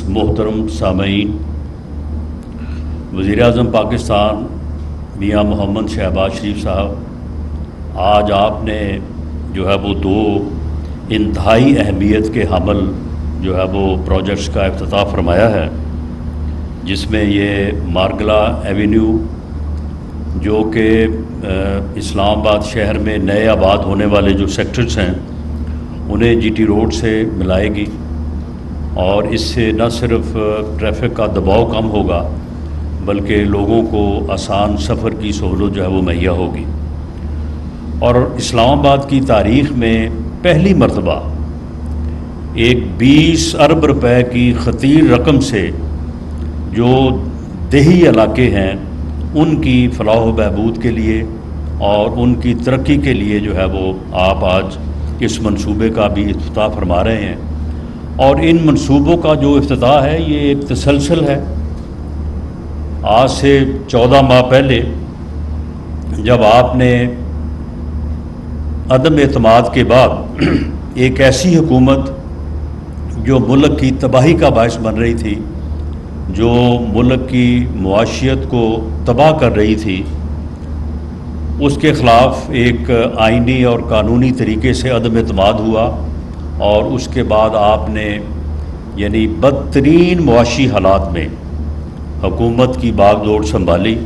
محترم سامعین، وزیر اعظم پاکستان میاں محمد شہباز شریف صاحب آج آپ نے جو ہے وہ دو انتہائی اہمیت کے حامل جو ہے وہ پروجیکٹس کا افتتاح فرمایا ہے، جس میں یہ مارگلا ایوینیو جو کہ اسلام آباد شہر میں نئے آباد ہونے والے جو سیکٹرز ہیں انہیں جی ٹی روڈ سے ملائے گی، اور اس سے نہ صرف ٹریفک کا دباؤ کم ہوگا بلکہ لوگوں کو آسان سفر کی سہولت جو ہے وہ مہیا ہوگی۔ اور اسلام آباد کی تاریخ میں پہلی مرتبہ ایک 20 ارب روپے کی خطیر رقم سے جو دیہی علاقے ہیں ان کی فلاح و بہبود کے لیے اور ان کی ترقی کے لیے جو ہے وہ آپ آج اس منصوبے کا بھی افتتاح فرما رہے ہیں۔ اور ان منصوبوں کا جو افتتاح ہے یہ ایک تسلسل ہے۔ آج سے 14 ماہ پہلے جب آپ نے عدم اعتماد کے بعد ایک ایسی حکومت جو ملک کی تباہی کا باعث بن رہی تھی، جو ملک کی معاشیت کو تباہ کر رہی تھی، اس کے خلاف ایک آئینی اور قانونی طریقے سے عدم اعتماد ہوا، اور اس کے بعد آپ نے یعنی بدترین معاشی حالات میں حکومت کی باغ دوڑ سنبھالی،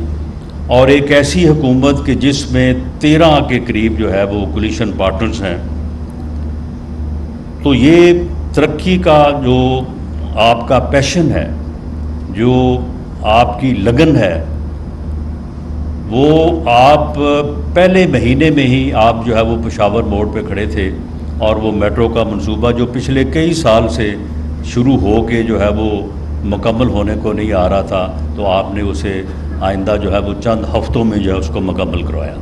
اور ایک ایسی حکومت کہ جس میں 13 کے قریب جو ہے وہ کولیشن پارٹنرز ہیں۔ تو یہ ترقی کا جو آپ کا پیشن ہے، جو آپ کی لگن ہے، وہ آپ پہلے مہینے میں ہی آپ جو ہے وہ پشاور موڑ پہ کھڑے تھے، اور وہ میٹرو کا منصوبہ جو پچھلے کئی سال سے شروع ہو کے جو ہے وہ مکمل ہونے کو نہیں آ رہا تھا، تو آپ نے اسے آئندہ جو ہے وہ چند ہفتوں میں جو ہے اس کو مکمل کروایا۔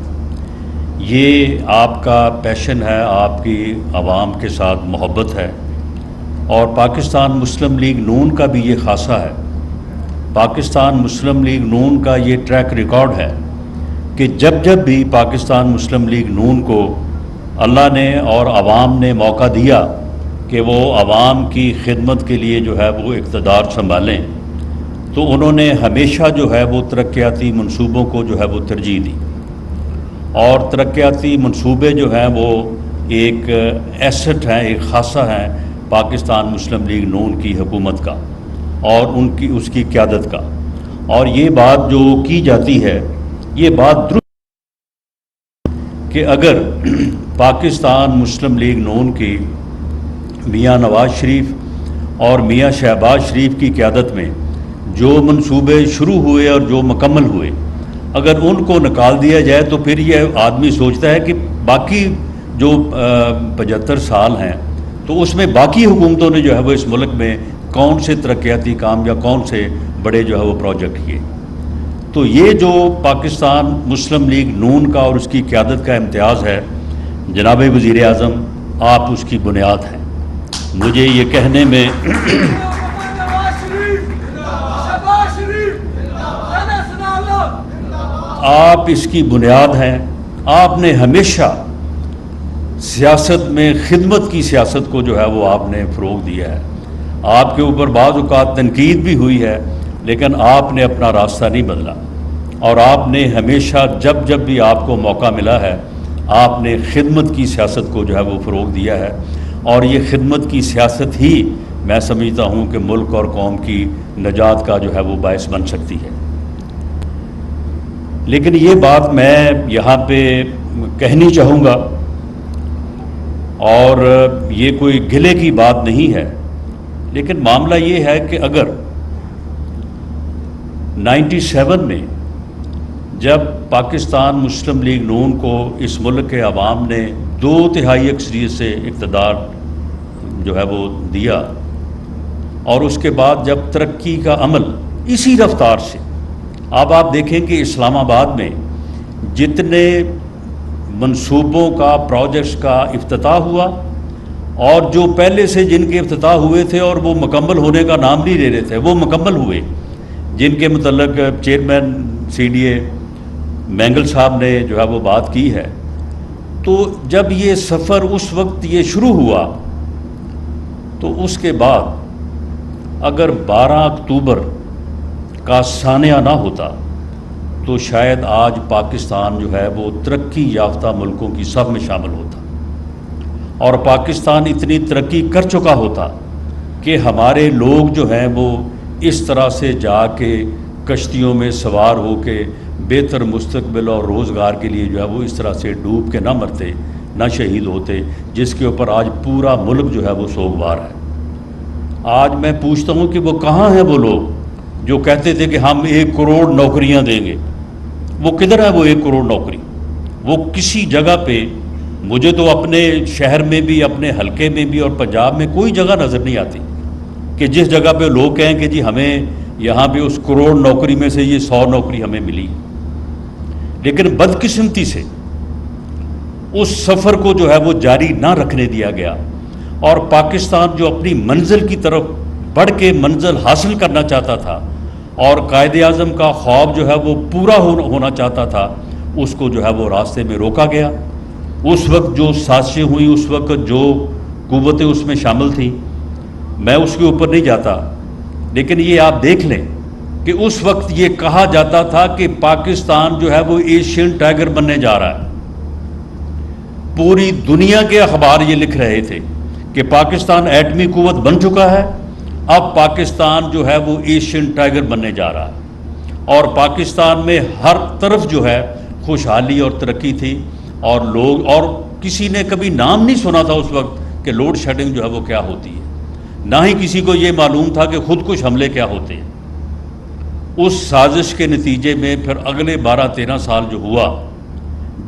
یہ آپ کا پیشن ہے، آپ کی عوام کے ساتھ محبت ہے، اور پاکستان مسلم لیگ نون کا بھی یہ خاصہ ہے۔ پاکستان مسلم لیگ نون کا یہ ٹریک ریکارڈ ہے کہ جب بھی پاکستان مسلم لیگ نون کو اللہ نے اور عوام نے موقع دیا کہ وہ عوام کی خدمت کے لیے جو ہے وہ اقتدار سنبھالیں، تو انہوں نے ہمیشہ جو ہے وہ ترقیاتی منصوبوں کو جو ہے وہ ترجیح دی، اور ترقیاتی منصوبے جو ہیں وہ ایک ایسٹ ہیں، ایک خاصہ ہیں پاکستان مسلم لیگ نون کی حکومت کا اور اس کی قیادت کا۔ اور یہ بات جو کی جاتی ہے، یہ بات درست کہ اگر پاکستان مسلم لیگ نون کی میاں نواز شریف اور میاں شہباز شریف کی قیادت میں جو منصوبے شروع ہوئے اور جو مکمل ہوئے، اگر ان کو نکال دیا جائے تو پھر یہ آدمی سوچتا ہے کہ باقی جو 75 سال ہیں تو اس میں باقی حکومتوں نے جو ہے وہ اس ملک میں کون سے ترقیاتی کام یا کون سے بڑے جو ہے وہ پروجیکٹ کیے۔ تو یہ جو پاکستان مسلم لیگ نون کا اور اس کی قیادت کا امتیاز ہے، جناب وزیر اعظم آپ اس کی بنیاد ہیں۔ مجھے یہ کہنے میں آپ اس کی بنیاد ہیں۔ آپ نے ہمیشہ سیاست میں خدمت کی سیاست کو جو ہے وہ آپ نے فروغ دیا ہے۔ آپ کے اوپر بعض اوقات تنقید بھی ہوئی ہے، لیکن آپ نے اپنا راستہ نہیں بدلا، اور آپ نے ہمیشہ جب بھی آپ کو موقع ملا ہے آپ نے خدمت کی سیاست کو جو ہے وہ فروغ دیا ہے، اور یہ خدمت کی سیاست ہی میں سمجھتا ہوں کہ ملک اور قوم کی نجات کا جو ہے وہ باعث بن سکتی ہے۔ لیکن یہ بات میں یہاں پہ کہنی چاہوں گا، اور یہ کوئی گلے کی بات نہیں ہے، لیکن معاملہ یہ ہے کہ اگر 97 میں جب پاکستان مسلم لیگ نون کو اس ملک کے عوام نے 2/3 اکثریت سے اقتدار جو ہے وہ دیا، اور اس کے بعد جب ترقی کا عمل اسی رفتار سے، اب آپ دیکھیں کہ اسلام آباد میں جتنے منصوبوں کا پروجیکٹس کا افتتاح ہوا، اور جو پہلے سے جن کے افتتاح ہوئے تھے اور وہ مکمل ہونے کا نام نہیں لے رہے تھے، وہ مکمل ہوئے، جن کے متعلق چیئرمین CDA مینگل صاحب نے جو ہے وہ بات کی ہے۔ تو جب یہ سفر اس وقت یہ شروع ہوا، تو اس کے بعد اگر 12 اکتوبر کا سانحہ نہ ہوتا تو شاید آج پاکستان جو ہے وہ ترقی یافتہ ملکوں کی سب میں شامل ہوتا، اور پاکستان اتنی ترقی کر چکا ہوتا کہ ہمارے لوگ جو ہیں وہ اس طرح سے جا کے کشتیوں میں سوار ہو کے بہتر مستقبل اور روزگار کے لیے جو ہے وہ اس طرح سے ڈوب کے نہ مرتے، نہ شہید ہوتے، جس کے اوپر آج پورا ملک جو ہے وہ سوگوار ہے۔ آج میں پوچھتا ہوں کہ وہ کہاں ہیں وہ لوگ جو کہتے تھے کہ ہم 1 کروڑ نوکریاں دیں گے؟ وہ کدھر ہے وہ 1 کروڑ نوکری؟ وہ کسی جگہ پہ، مجھے تو اپنے شہر میں بھی، اپنے حلقے میں بھی اور پنجاب میں کوئی جگہ نظر نہیں آتی کہ جس جگہ پہ لوگ کہیں کہ جی ہمیں یہاں پہ اس کروڑ نوکری میں سے یہ 100 نوکری ہمیں ملی۔ لیکن بدقسمتی سے اس سفر کو جو ہے وہ جاری نہ رکھنے دیا گیا، اور پاکستان جو اپنی منزل کی طرف بڑھ کے منزل حاصل کرنا چاہتا تھا اور قائد اعظم کا خواب جو ہے وہ پورا ہونا چاہتا تھا، اس کو جو ہے وہ راستے میں روکا گیا۔ اس وقت جو سازشیں ہوئیں، اس وقت جو قوتیں اس میں شامل تھیں، میں اس کے اوپر نہیں جاتا، لیکن یہ آپ دیکھ لیں کہ اس وقت یہ کہا جاتا تھا کہ پاکستان جو ہے وہ ایشین ٹائیگر بننے جا رہا ہے۔ پوری دنیا کے اخبار یہ لکھ رہے تھے کہ پاکستان ایٹمی قوت بن چکا ہے، اب پاکستان جو ہے وہ ایشین ٹائیگر بننے جا رہا ہے، اور پاکستان میں ہر طرف جو ہے خوشحالی اور ترقی تھی، اور لوگ، اور کسی نے کبھی نام نہیں سنا تھا اس وقت کہ لوڈ شیڈنگ جو ہے وہ کیا ہوتی ہے، نہ ہی کسی کو یہ معلوم تھا کہ خودکش حملے کیا ہوتے ہیں۔ اس سازش کے نتیجے میں پھر اگلے 12-13 سال جو ہوا،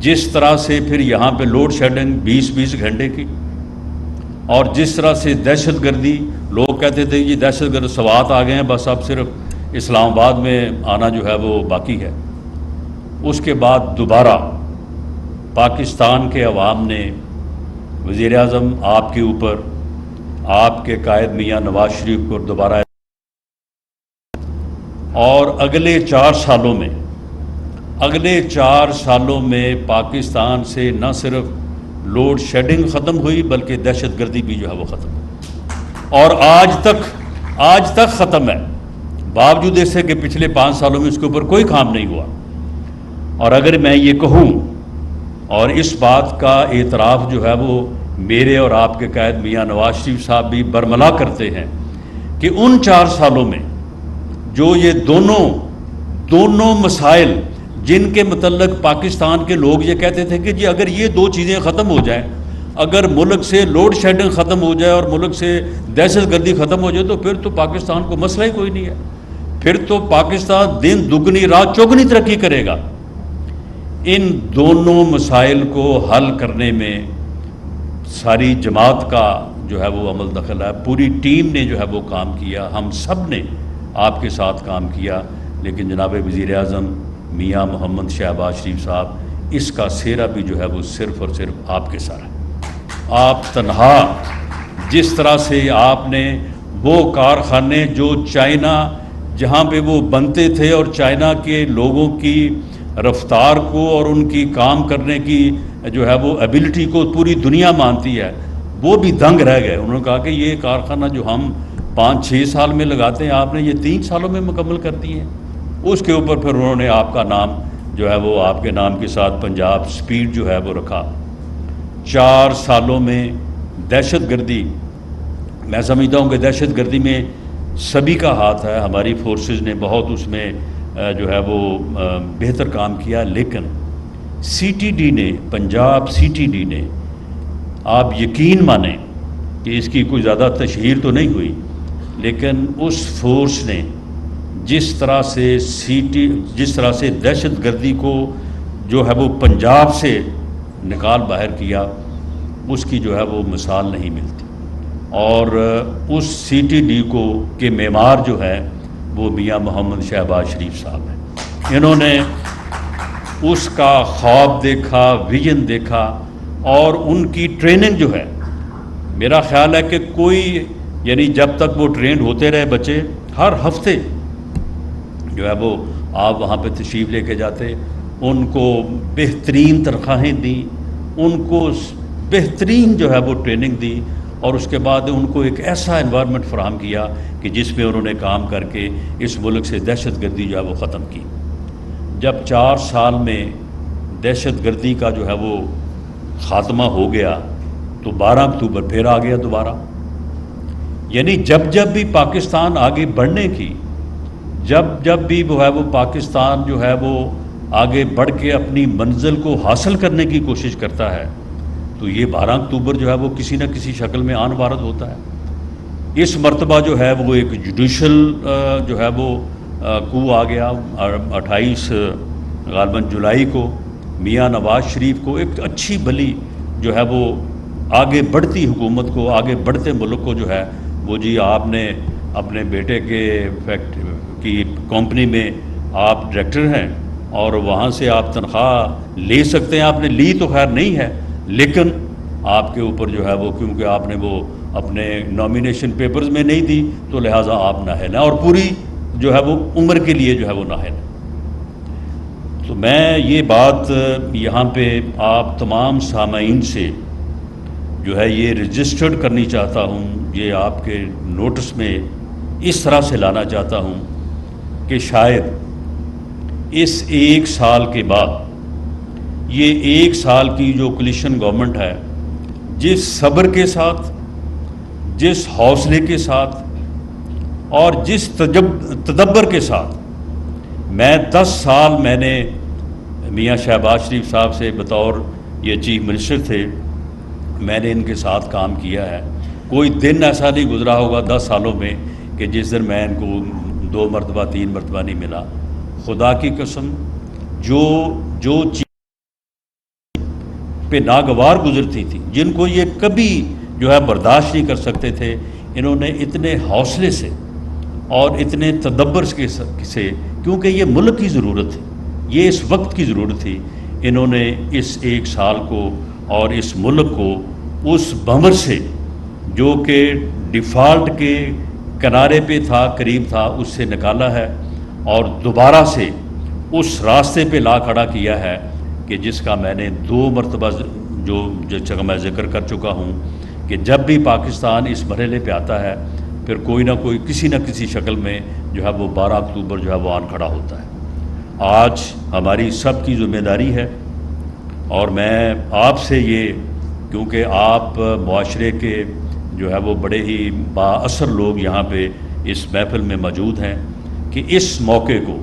جس طرح سے پھر یہاں پہ لوڈ شیڈنگ 20-20 گھنٹے کی، اور جس طرح سے دہشت گردی، لوگ کہتے تھے یہ دہشت گرد سوات آ گئے ہیں، بس اب صرف اسلام آباد میں آنا جو ہے وہ باقی ہے۔ اس کے بعد دوبارہ پاکستان کے عوام نے وزیر اعظم آپ کے اوپر، آپ کے قائد میاں نواز شریف کو دوبارہ، اور اگلے 4 سالوں میں پاکستان سے نہ صرف لوڈ شیڈنگ ختم ہوئی بلکہ دہشت گردی بھی جو ہے وہ ختم ہوئی، اور آج تک ختم ہے، باوجود اس سے کہ پچھلے 5 سالوں میں اس کے اوپر کوئی کام نہیں ہوا۔ اور اگر میں یہ کہوں، اور اس بات کا اعتراف جو ہے وہ میرے اور آپ کے قائد میاں نواز شریف صاحب بھی برملا کرتے ہیں، کہ ان 4 سالوں میں جو یہ دونوں مسائل جن کے متعلق پاکستان کے لوگ یہ کہتے تھے کہ جی اگر یہ 2 چیزیں ختم ہو جائیں، اگر ملک سے لوڈ شیڈنگ ختم ہو جائے اور ملک سے دہشت گردی ختم ہو جائے، تو پھر تو پاکستان کو مسئلہ ہی کوئی نہیں ہے، پھر تو پاکستان دن دگنی رات چوگنی ترقی کرے گا۔ ان دونوں مسائل کو حل کرنے میں ساری جماعت کا جو ہے وہ عمل دخل ہے، پوری ٹیم نے جو ہے وہ کام کیا، ہم سب نے آپ کے ساتھ کام کیا، لیکن جناب وزیر اعظم میاں محمد شہباز شریف صاحب، اس کا سہرا بھی جو ہے وہ صرف اور صرف آپ کے ساتھ ہے۔ آپ تنہا، جس طرح سے آپ نے وہ کارخانے جو چائنا جہاں پہ وہ بنتے تھے اور چائنا کے لوگوں کی رفتار کو اور ان کی کام کرنے کی جو ہے وہ ایبلٹی کو پوری دنیا مانتی ہے، وہ بھی دنگ رہ گئے۔ انہوں نے کہا کہ یہ کارخانہ جو ہم 5-6 سال میں لگاتے ہیں، آپ نے یہ 3 سالوں میں مکمل کر دی ہیں۔ اس کے اوپر پھر انہوں نے آپ کا نام جو ہے وہ، آپ کے نام کے ساتھ پنجاب سپیڈ جو ہے وہ رکھا۔ 4 سالوں میں دہشت گردی، میں سمجھتا ہوں کہ دہشت گردی میں سبھی کا ہاتھ ہے، ہماری فورسز نے بہت اس میں جو ہے وہ بہتر کام کیا، لیکن سی ٹی ڈی نے، پنجاب سی ٹی ڈی نے، آپ یقین مانیں کہ اس کی کوئی زیادہ تشہیر تو نہیں ہوئی، لیکن اس فورس نے جس طرح سے دہشت گردی کو جو ہے وہ پنجاب سے نکال باہر کیا، اس کی جو ہے وہ مثال نہیں ملتی۔ اور اس سی ٹی ڈی کو کے معمار جو ہے وہ میاں محمد شہباز شریف صاحب ہیں۔ انہوں نے اس کا خواب دیکھا، ویژن دیکھا، اور ان کی ٹریننگ جو ہے، میرا خیال ہے کہ کوئی، یعنی جب تک وہ ٹرینڈ ہوتے رہے بچے، ہر ہفتے جو ہے وہ آپ وہاں پہ تشریف لے کے جاتے، ان کو بہترین تنخواہیں دیں، ان کو بہترین جو ہے وہ ٹریننگ دی، اور اس کے بعد ان کو ایک ایسا انوائرمنٹ فراہم کیا کہ جس میں انہوں نے کام کر کے اس ملک سے دہشت گردی جو ہے وہ ختم کی۔ جب 4 سال میں دہشت گردی کا جو ہے وہ خاتمہ ہو گیا تو 12 اکتوبر پھر آ گیا دوبارہ۔ یعنی جب بھی پاکستان آگے بڑھنے کی، جب بھی وہ ہے وہ پاکستان جو ہے وہ آگے بڑھ کے اپنی منزل کو حاصل کرنے کی کوشش کرتا ہے تو یہ 12 اکتوبر جو ہے وہ کسی نہ کسی شکل میں آن وارد ہوتا ہے۔ اس مرتبہ جو ہے وہ ایک جوڈیشل جو ہے وہ کو آ گیا 28 غالباً جولائی کو۔ میاں نواز شریف کو ایک اچھی بھلی جو ہے وہ آگے بڑھتی حکومت کو، آگے بڑھتے ملک کو جو ہے وہ جی آپ نے اپنے بیٹے کے کی کمپنی میں آپ ڈائریکٹر ہیں اور وہاں سے آپ تنخواہ لے سکتے ہیں، آپ نے لی تو خیر نہیں ہے لیکن آپ کے اوپر جو ہے وہ کیونکہ آپ نے وہ اپنے نامینیشن پیپرز میں نہیں دی تو لہٰذا آپ نااہل ہیں اور پوری جو ہے وہ عمر کے لیے جو ہے وہ نااہل ہیں۔ تو میں یہ بات یہاں پہ آپ تمام سامعین سے جو ہے یہ رجسٹرڈ کرنی چاہتا ہوں، یہ آپ کے نوٹس میں اس طرح سے لانا چاہتا ہوں کہ شاید اس 1 سال کے بعد یہ 1 سال کی جو کولیشن گورنمنٹ ہے جس صبر کے ساتھ، جس حوصلے کے ساتھ اور جس تدبر کے ساتھ میں 10 سال میں نے میاں شہباز شریف صاحب سے بطور یہ چیف منسٹر تھے میں نے ان کے ساتھ کام کیا ہے، کوئی دن ایسا نہیں گزرا ہوگا 10 سالوں میں کہ جس دن میں ان کو 2 مرتبہ 3 مرتبہ نہیں ملا۔ خدا کی قسم جو چیز پہ ناگوار گزرتی تھی، جن کو یہ کبھی جو ہے برداشت نہیں کر سکتے تھے، انہوں نے اتنے حوصلے سے اور اتنے تدبر سے، کیونکہ یہ ملک کی ضرورت تھی، یہ اس وقت کی ضرورت تھی، انہوں نے اس 1 سال کو اور اس ملک کو اس بھنور سے جو کہ ڈیفالٹ کے کنارے پہ تھا، قریب تھا، اس سے نکالا ہے اور دوبارہ سے اس راستے پہ لا کھڑا کیا ہے کہ جس کا میں نے 2 مرتبہ جو جگہ میں ذکر کر چکا ہوں کہ جب بھی پاکستان اس مرحلے پہ آتا ہے پھر کوئی نہ کوئی کسی نہ کسی شکل میں جو ہے وہ 12 اکتوبر جو ہے وہ آن کھڑا ہوتا ہے۔ آج ہماری سب کی ذمہ داری ہے اور میں آپ سے یہ، کیونکہ آپ معاشرے کے جو ہے وہ بڑے ہی با اثر لوگ یہاں پہ اس محفل میں موجود ہیں، کہ اس موقع کو،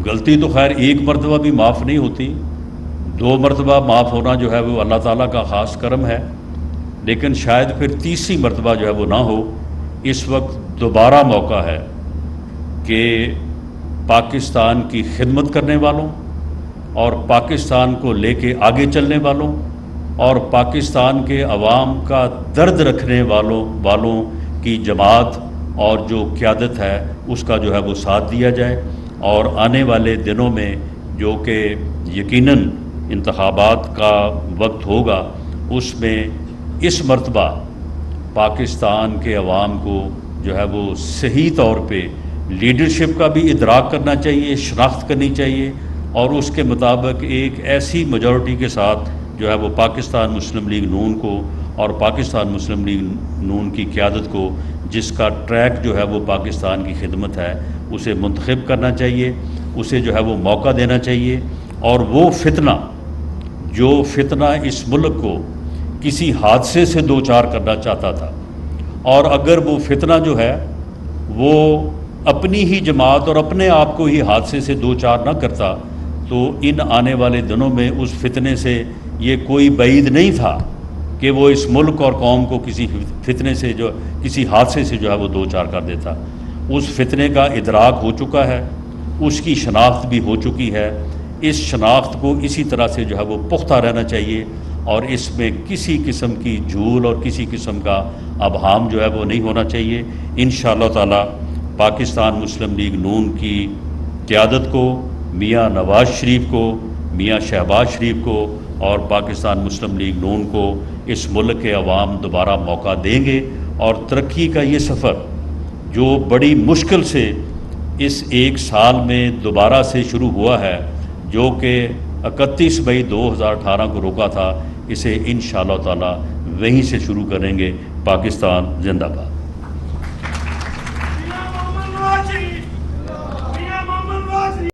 غلطی تو خیر 1 مرتبہ بھی معاف نہیں ہوتی، 2 مرتبہ معاف ہونا جو ہے وہ اللہ تعالیٰ کا خاص کرم ہے، لیکن شاید پھر 3ری مرتبہ جو ہے وہ نہ ہو۔ اس وقت دوبارہ موقع ہے کہ پاکستان کی خدمت کرنے والوں اور پاکستان کو لے کے آگے چلنے والوں اور پاکستان کے عوام کا درد رکھنے والوں کی جماعت اور جو قیادت ہے اس کا جو ہے وہ ساتھ دیا جائے، اور آنے والے دنوں میں جو کہ یقیناً انتخابات کا وقت ہوگا اس میں اس مرتبہ پاکستان کے عوام کو جو ہے وہ صحیح طور پہ لیڈرشپ کا بھی ادراک کرنا چاہیے، شناخت کرنی چاہیے، اور اس کے مطابق ایک ایسی میجورٹی کے ساتھ جو ہے وہ پاکستان مسلم لیگ نون کو اور پاکستان مسلم لیگ نون کی قیادت کو، جس کا ٹریک جو ہے وہ پاکستان کی خدمت ہے، اسے منتخب کرنا چاہیے، اسے جو ہے وہ موقع دینا چاہیے، اور وہ فتنہ اس ملک کو کسی حادثے سے دوچار کرنا چاہتا تھا، اور اگر وہ فتنہ جو ہے وہ اپنی ہی جماعت اور اپنے آپ کو ہی حادثے سے دوچار نہ کرتا تو ان آنے والے دنوں میں اس فتنے سے یہ کوئی بعید نہیں تھا کہ وہ اس ملک اور قوم کو کسی فتنے سے کسی حادثے سے جو ہے وہ دوچار کر دیتا۔ اس فتنے کا ادراک ہو چکا ہے، اس کی شناخت بھی ہو چکی ہے، اس شناخت کو اسی طرح سے جو ہے وہ پختہ رہنا چاہیے، اور اس میں کسی قسم کی جھول اور کسی قسم کا ابہام جو ہے وہ نہیں ہونا چاہیے۔ انشاءاللہ تعالی پاکستان مسلم لیگ نون کی قیادت کو، میاں نواز شریف کو، میاں شہباز شریف کو اور پاکستان مسلم لیگ نون کو اس ملک کے عوام دوبارہ موقع دیں گے، اور ترقی کا یہ سفر جو بڑی مشکل سے اس 1 سال میں دوبارہ سے شروع ہوا ہے، جو کہ 31 مئی 2018 کو روکا تھا، اسے انشاءاللہ تعالی وہیں سے شروع کریں گے۔ پاکستان زندہ باد۔